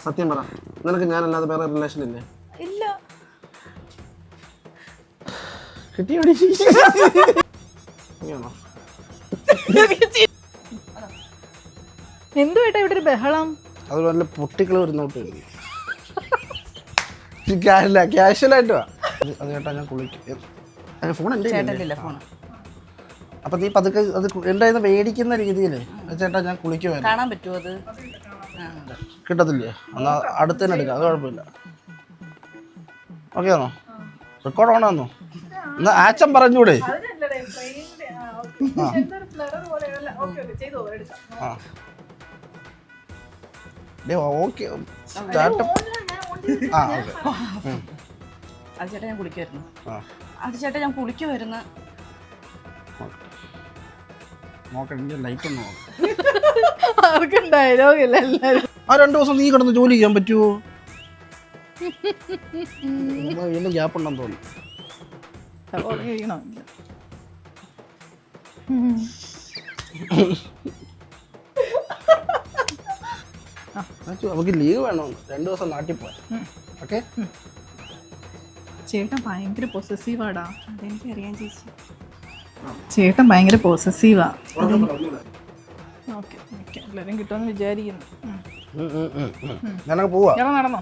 സത്യം പറ, നിനക്ക് ഞാനല്ലാതെ വേറെ റിലേഷൻ ഇല്ലേ? ഇല്ല. കിട്ടിയോടി? എന്തുവായിട്ടാ ഇവിടെ ഒരു ബഹളം? അത് വല്ല പൊട്ടിക്കളി വരുന്നോട്ട് കാര്യമില്ല, ക്യാഷ്വലായിട്ട് വാ. അത് ചേട്ടാ ഞാൻ കുളിക്കും. ഫോൺ എൻ്റെ ചേട്ടനില്ല ഫോൺ. അപ്പം നീ പതുക്കെ അത് എൻ്റെ കയ്യിൽ നിന്ന് മേടിക്കുന്ന രീതിയിൽ ചേട്ടാ ഞാൻ കുളിക്കുമായിരുന്നു. കാണാൻ പറ്റുമോ അത്? കിട്ടത്തില്ലേ? എന്നാൽ അടുത്ത് തന്നെ എടുക്കാം, അത് കുഴപ്പമില്ല. ഓക്കെ ആണോ? റെക്കോർഡ് ഓണാന്നോ? എന്നാൽ ആക്ഷൻ പറഞ്ഞൂടെ? ആ ഓക്കെ സ്റ്റാർട്ട്. ആ ഓക്കെ. അത് ചേട്ടാ ഞാൻ കുളിക്കുമായിരുന്നു. അത് ചേട്ടാ ഞാൻ കുളിക്കുമായിരുന്നു. നോക്കണെങ്കിൽ ലൈറ്റ് ഒന്ന് നോക്കാം. ആർക്കും ഡയലോഗില്ല. എല്ലാവരും ആ 2 ദിവസം നീ കിടന്ന് ജോലി ചെയ്യാൻ പറ്റുമോ? വീണ്ടും ഗ്യാപ്പ് ഉണ്ടെന്ന് തോന്നുന്നു. നമുക്ക് ലീവ് വേണോ? 2 ദിവസം നാട്ടിൽ പോവാൻ. ഓക്കെ. ചേട്ടൻ ഭയങ്കര പൊസസീവാടാ. അതെനിക്കറിയാൻ ചേച്ചി. ചേട്ടൻ ഭയങ്കര പൊസസീവാ. ഓക്കെ, എല്ലാവരും കിട്ടുമെന്ന് വിചാരിക്കുന്നു. ഞാനൊക്കെ പോവാ. നടന്നോ?